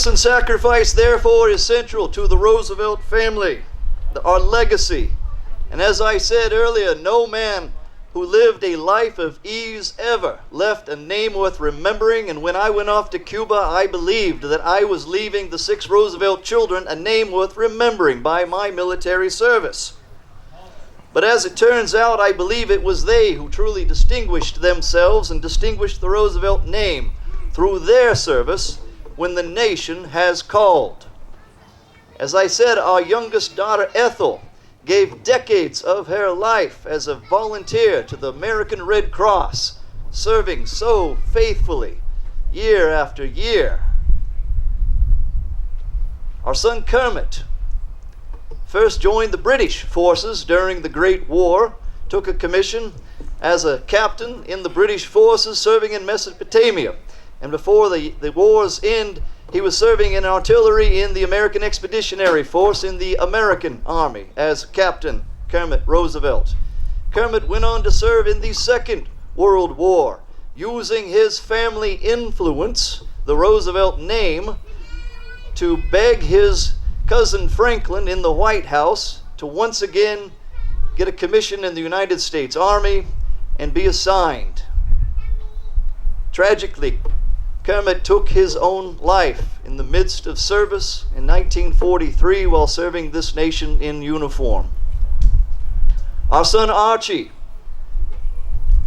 Service and sacrifice, therefore, is central to the Roosevelt family, our legacy. And as I said earlier, no man who lived a life of ease ever left a name worth remembering. And when I went off to Cuba, I believed that I was leaving the 6 Roosevelt children a name worth remembering by my military service. But as it turns out, I believe it was they who truly distinguished themselves and distinguished the Roosevelt name through their service when the nation has called. As I said, our youngest daughter, Ethel, gave decades of her life as a volunteer to the American Red Cross, serving so faithfully year after year. Our son Kermit first joined the British forces during the Great War, took a commission as a captain in the British forces serving in Mesopotamia. And before the war's end, he was serving in artillery in the American Expeditionary Force in the American Army as Captain Kermit Roosevelt. Kermit went on to serve in the Second World War, using his family influence, the Roosevelt name, to beg his cousin Franklin in the White House to once again get a commission in the United States Army and be assigned. Tragically, Kermit took his own life in the midst of service in 1943 while serving this nation in uniform. Our son Archie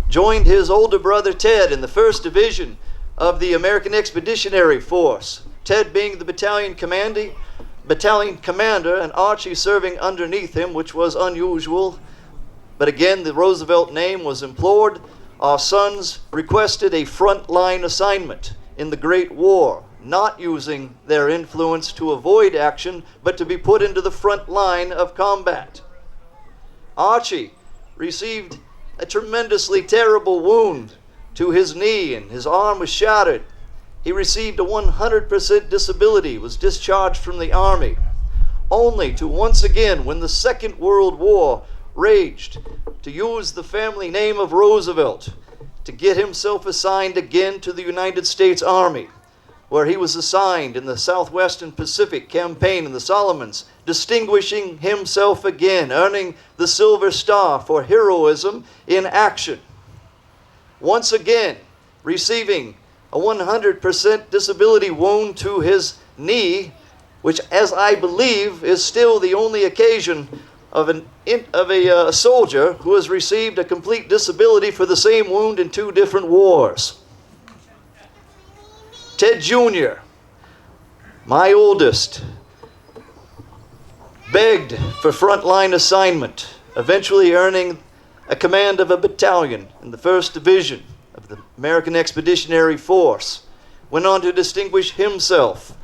joined his older brother Ted in the 1st Division of the American Expeditionary Force, Ted being the battalion commander and Archie serving underneath him, which was unusual. But again, the Roosevelt name was implored. Our sons requested a frontline assignment in the Great War, not using their influence to avoid action, but to be put into the front line of combat. Archie received a tremendously terrible wound to his knee, and his arm was shattered. He received a 100% disability, was discharged from the Army, only to once again, when the Second World War raged, to use the family name of Roosevelt to get himself assigned again to the United States Army, where he was assigned in the Southwestern Pacific Campaign in the Solomons, distinguishing himself again, earning the Silver Star for heroism in action. Once again, receiving a 100% disability wound to his knee, which, as I believe, is still the only occasion of a soldier who has received a complete disability for the same wound in 2 different wars. Ted Jr., my oldest, begged for frontline assignment, eventually earning a command of a battalion in the 1st Division of the American Expeditionary Force. Went on to distinguish himself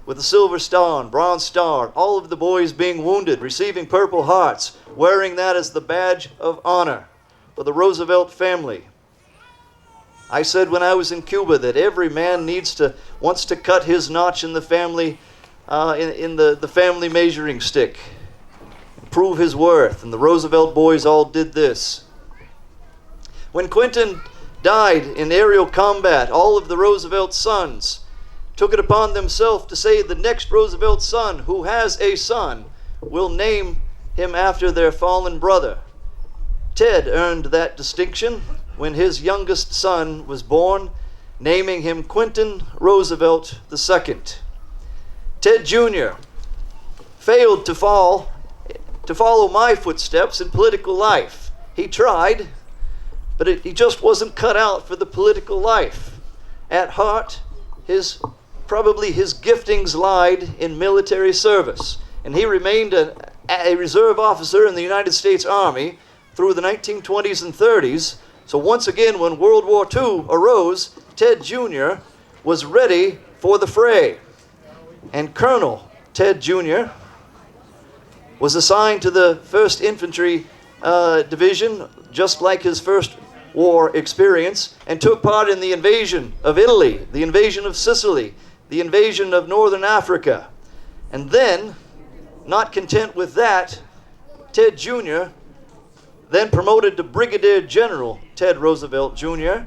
with the Silver Star and Bronze Star, all of the boys being wounded, receiving Purple Hearts, wearing that as the badge of honor for the Roosevelt family. I said when I was in Cuba that every man wants to cut his notch in the family, in the family measuring stick, prove his worth, and the Roosevelt boys all did this. When Quentin died in aerial combat, all of the Roosevelt sons took it upon themselves to say the next Roosevelt son who has a son will name him after their fallen brother. Ted earned that distinction when his youngest son was born, naming him Quentin Roosevelt II. Ted Jr. failed to follow my footsteps in political life. He tried, but he just wasn't cut out for the political life. At heart, probably his giftings lied in military service, and he remained a reserve officer in the United States Army through the 1920s and 30s. So once again, when World War II arose, Ted Jr. was ready for the fray. And Colonel Ted Jr. was assigned to the 1st Infantry Division, just like his first war experience, and took part in the invasion of Italy, the invasion of Sicily, the invasion of Northern Africa. And then, not content with that, Ted Jr., then promoted to Brigadier General Ted Roosevelt Jr.,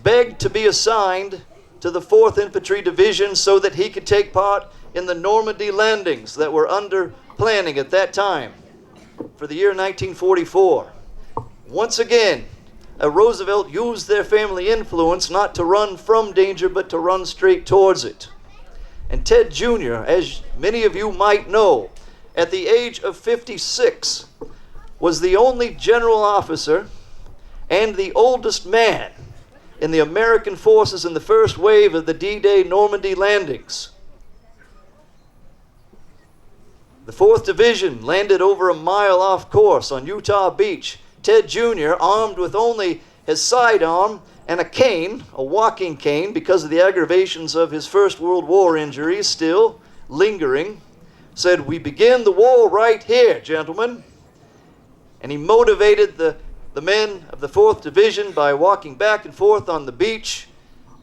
begged to be assigned to the 4th Infantry Division so that he could take part in the Normandy landings that were under planning at that time for the year 1944. Once again, Roosevelt used their family influence not to run from danger, but to run straight towards it. And Ted Jr., as many of you might know, at the age of 56, was the only general officer and the oldest man in the American forces in the first wave of the D-Day Normandy landings. The 4th Division landed over a mile off course on Utah Beach. Ted Jr., armed with only his sidearm and a cane, a walking cane, because of the aggravations of his First World War injuries still lingering, said, "We begin the war right here, gentlemen." And he motivated the men of the 4th Division by walking back and forth on the beach,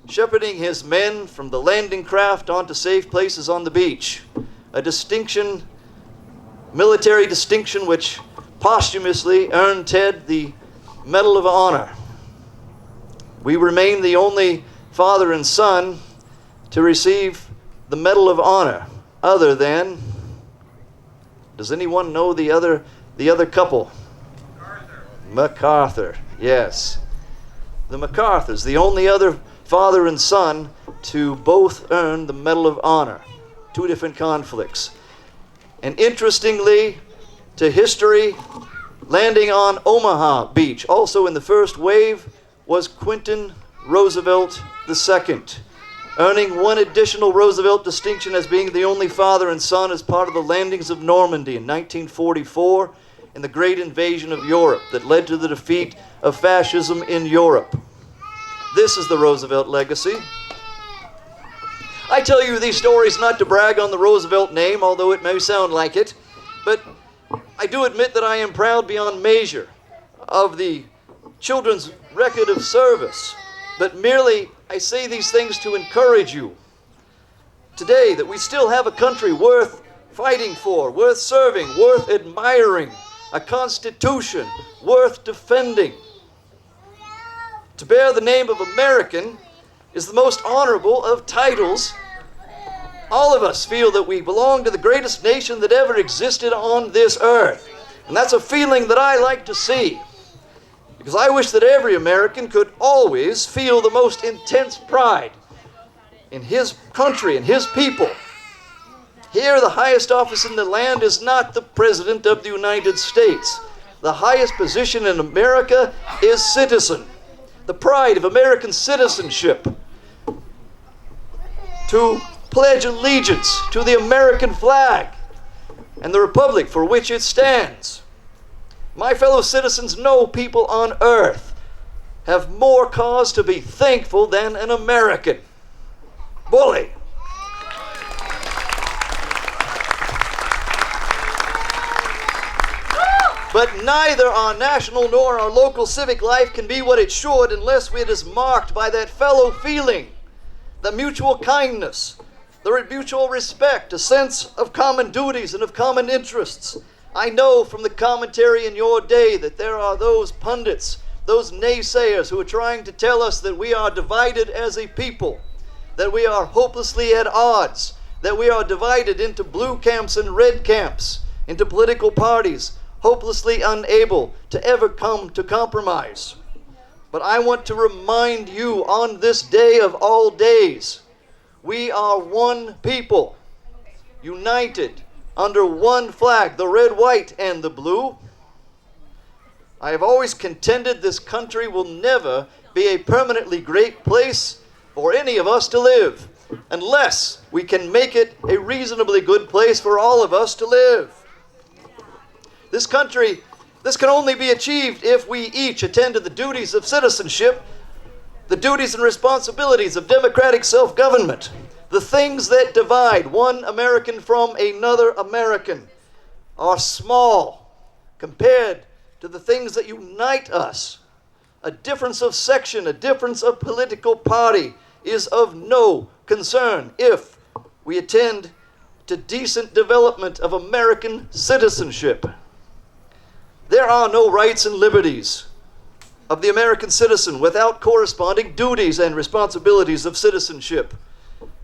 shepherding his men from the landing craft onto safe places on the beach. A distinction, military distinction, which posthumously earned Ted the Medal of Honor. We remain the only father and son to receive the Medal of Honor, other than, does anyone know the other couple? MacArthur, yes. The MacArthurs, the only other father and son to both earn the Medal of Honor. 2 different conflicts. And interestingly, to history, landing on Omaha Beach, also in the first wave, was Quentin Roosevelt II, earning one additional Roosevelt distinction as being the only father and son as part of the landings of Normandy in 1944 and the great invasion of Europe that led to the defeat of fascism in Europe. This is the Roosevelt legacy. I tell you these stories not to brag on the Roosevelt name, although it may sound like it, but I do admit that I am proud beyond measure of the children's record of service, but merely I say these things to encourage you today that we still have a country worth fighting for, worth serving, worth admiring, a constitution worth defending. To bear the name of American is the most honorable of titles. All of us feel that we belong to the greatest nation that ever existed on this earth. And that's a feeling that I like to see, because I wish that every American could always feel the most intense pride in his country and his people. Here, the highest office in the land is not the President of the United States. The highest position in America is citizen. The pride of American citizenship. To pledge allegiance to the American flag and the republic for which it stands. My fellow citizens, no people on earth have more cause to be thankful than an American. Bully. But neither our national nor our local civic life can be what it should unless it is marked by that fellow feeling, the mutual kindness, the mutual respect, a sense of common duties and of common interests. I know from the commentary in your day that there are those pundits, those naysayers who are trying to tell us that we are divided as a people, that we are hopelessly at odds, that we are divided into blue camps and red camps, into political parties, hopelessly unable to ever come to compromise. But I want to remind you on this day of all days, we are one people, united under one flag, the red, white, and the blue. I have always contended this country will never be a permanently great place for any of us to live, unless we can make it a reasonably good place for all of us to live. This can only be achieved if we each attend to the duties of citizenship, the duties and responsibilities of democratic self-government. The things that divide one American from another American are small compared to the things that unite us. A difference of section, a difference of political party is of no concern if we attend to decent development of American citizenship. There are no rights and liberties of the American citizen without corresponding duties and responsibilities of citizenship.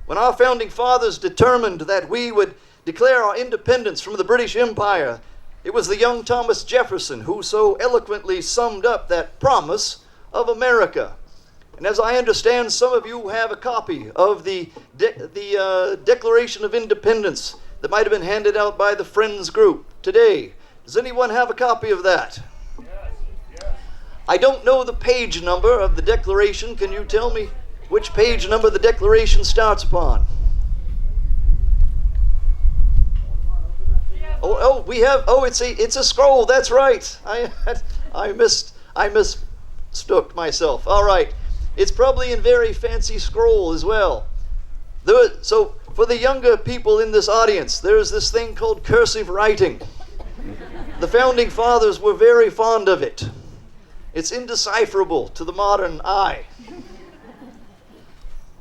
When our founding fathers determined that we would declare our independence from the British Empire, it was the young Thomas Jefferson who so eloquently summed up that promise of America. And as I understand, some of you have a copy of the Declaration of Independence that might have been handed out by the Friends group today. Does anyone have a copy of that? I don't know the page number of the Declaration. Can you tell me which page number the Declaration starts upon? It's a scroll. That's right. I mistook myself. All right. It's probably in very fancy scroll as well. So for the younger people in this audience, there's this thing called cursive writing. The founding fathers were very fond of it. It's indecipherable to the modern eye.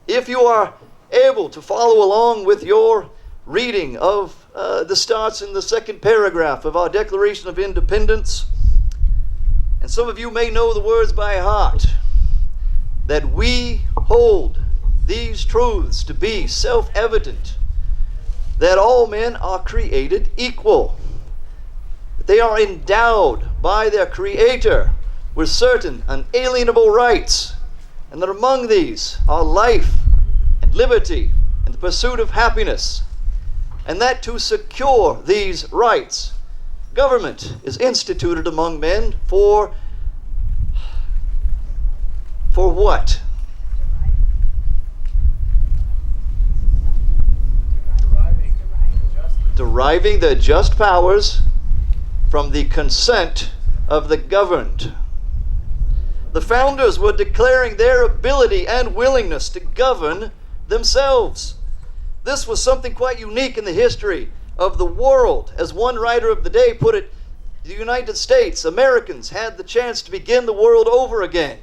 If you are able to follow along with your reading of the starts in the second paragraph of our Declaration of Independence, and some of you may know the words by heart, that we hold these truths to be self-evident, that all men are created equal, that they are endowed by their Creator with certain unalienable rights, and that among these are life and liberty and the pursuit of happiness, and that to secure these rights, government is instituted among men for what? Deriving the just powers from the consent of the governed. The founders were declaring their ability and willingness to govern themselves. This was something quite unique in the history of the world. As one writer of the day put it, the United States, Americans had the chance to begin the world over again.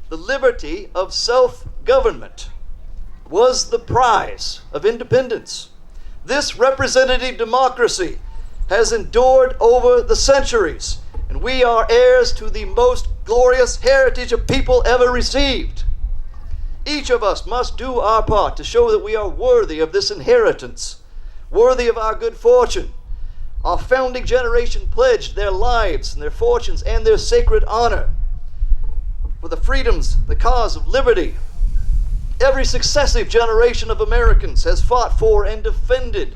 The liberty of self-government was the prize of independence. This representative democracy has endured over the centuries, and we are heirs to the most glorious heritage a people ever received. Each of us must do our part to show that we are worthy of this inheritance, worthy of our good fortune. Our founding generation pledged their lives and their fortunes and their sacred honor for the freedoms, the cause of liberty. Every successive generation of Americans has fought for and defended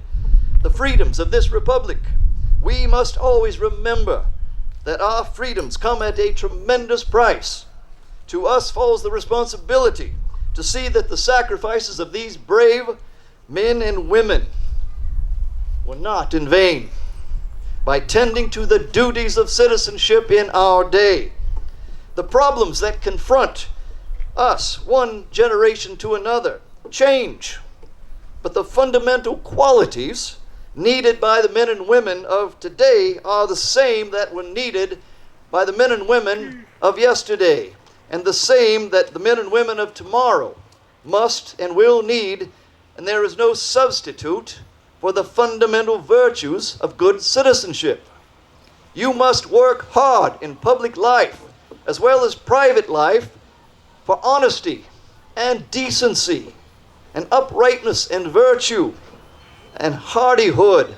the freedoms of this republic. We must always remember that our freedoms come at a tremendous price. To us falls the responsibility to see that the sacrifices of these brave men and women were not in vain by tending to the duties of citizenship in our day. The problems that confront us, one generation to another, change, but the fundamental qualities needed by the men and women of today are the same that were needed by the men and women of yesterday, and the same that the men and women of tomorrow must and will need, and there is no substitute for the fundamental virtues of good citizenship. You must work hard in public life as well as private life for honesty and decency and uprightness and virtue and hardihood,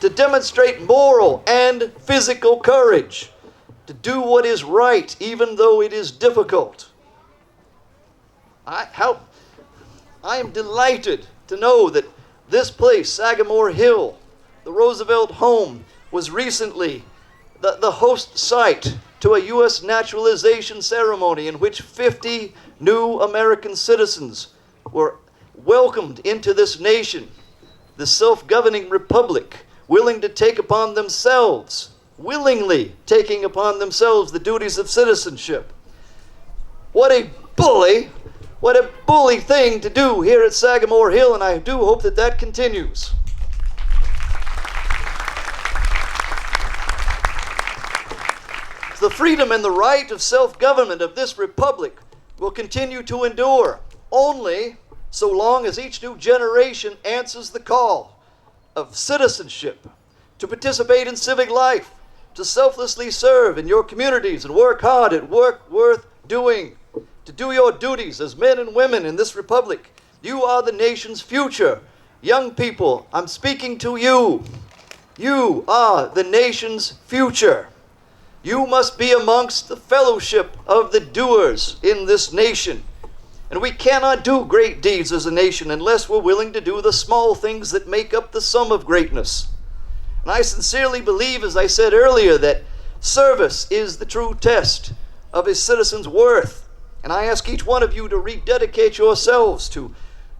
to demonstrate moral and physical courage, to do what is right even though it is difficult. I am delighted to know that this place, Sagamore Hill, the Roosevelt home, was recently the host site to a U.S. naturalization ceremony in which 50 new American citizens were welcomed into this nation, the self-governing republic, willing to take upon themselves, willingly taking upon themselves the duties of citizenship. What a bully thing to do here at Sagamore Hill, and I do hope that that continues. The freedom and the right of self-government of this republic will continue to endure only so long as each new generation answers the call of citizenship, to participate in civic life, to selflessly serve in your communities and work hard at work worth doing, to do your duties as men and women in this republic. You are the nation's future. Young people, I'm speaking to you. You are the nation's future. You must be amongst the fellowship of the doers in this nation. And we cannot do great deeds as a nation unless we're willing to do the small things that make up the sum of greatness. And I sincerely believe, as I said earlier, that service is the true test of a citizen's worth. And I ask each one of you to rededicate yourselves to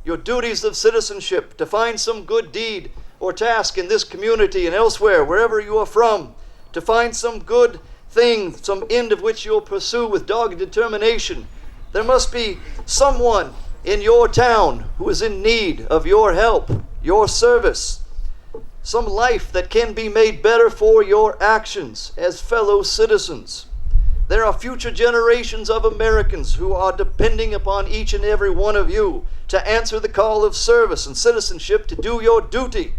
your duties of citizenship, to find some good deed or task in this community and elsewhere, wherever you are from, to find some good thing, some end of which you'll pursue with dogged determination. There must be someone in your town who is in need of your help, your service, some life that can be made better for your actions as fellow citizens. There are future generations of Americans who are depending upon each and every one of you to answer the call of service and citizenship, to do your duty,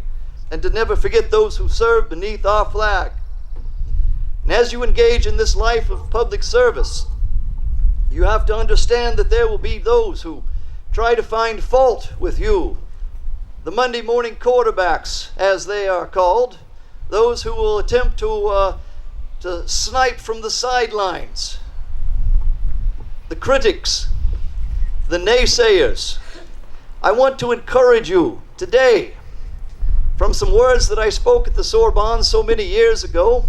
and to never forget those who serve beneath our flag. And as you engage in this life of public service, you have to understand that there will be those who try to find fault with you. The Monday morning quarterbacks, as they are called, those who will attempt to snipe from the sidelines, the critics, the naysayers. I want to encourage you today from some words that I spoke at the Sorbonne so many years ago.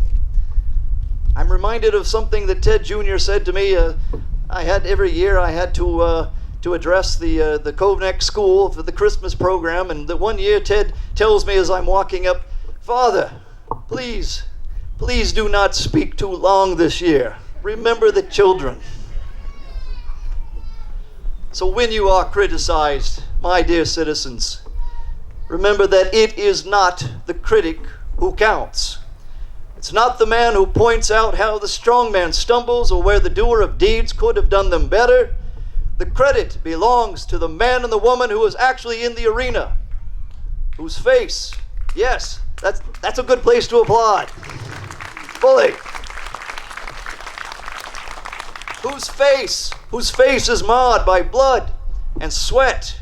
I'm reminded of something that Ted Jr. said to me. Every year I had to address the Cove Neck School for the Christmas program, and the one year Ted tells me as I'm walking up, "Father, please do not speak too long this year. Remember the children." So when you are criticized, my dear citizens, remember that it is not the critic who counts. It's not the man who points out how the strong man stumbles or where the doer of deeds could have done them better. The credit belongs to the man and the woman who is actually in the arena, whose face, yes, that's a good place to applaud. Fully. Whose face is marred by blood and sweat,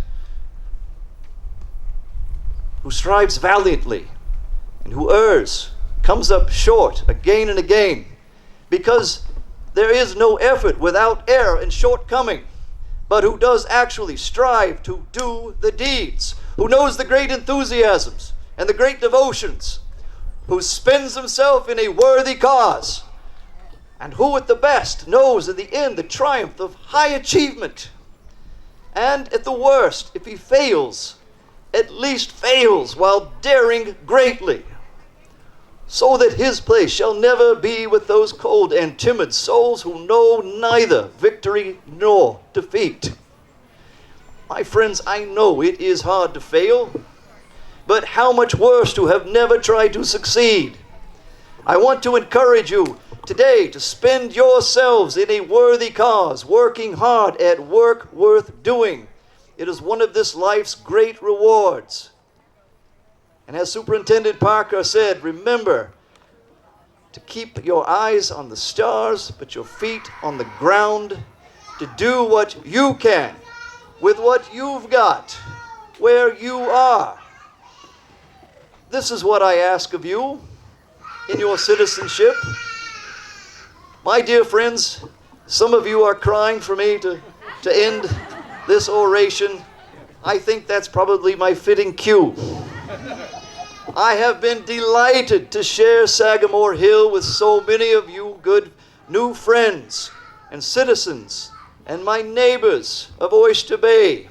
who strives valiantly and who errs, comes up short again and again, because there is no effort without error and shortcoming, but who does actually strive to do the deeds, who knows the great enthusiasms and the great devotions, who spends himself in a worthy cause, and who at the best knows in the end the triumph of high achievement. And at the worst, if he fails, at least fails while daring greatly, so that his place shall never be with those cold and timid souls who know neither victory nor defeat. My friends, I know it is hard to fail, but how much worse to have never tried to succeed. I want to encourage you today to spend yourselves in a worthy cause, working hard at work worth doing. It is one of this life's great rewards. And as Superintendent Parker said, remember to keep your eyes on the stars, but your feet on the ground, to do what you can with what you've got, where you are. This is what I ask of you in your citizenship. My dear friends, some of you are crying for me to end this oration. I think that's probably my fitting cue. I have been delighted to share Sagamore Hill with so many of you good new friends and citizens and my neighbors of Oyster Bay.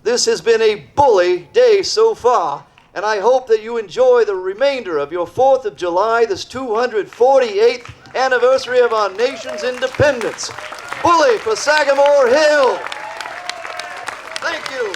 This has been a bully day so far, and I hope that you enjoy the remainder of your 4th of July, this 248th anniversary of our nation's independence. Bully for Sagamore Hill! Thank you.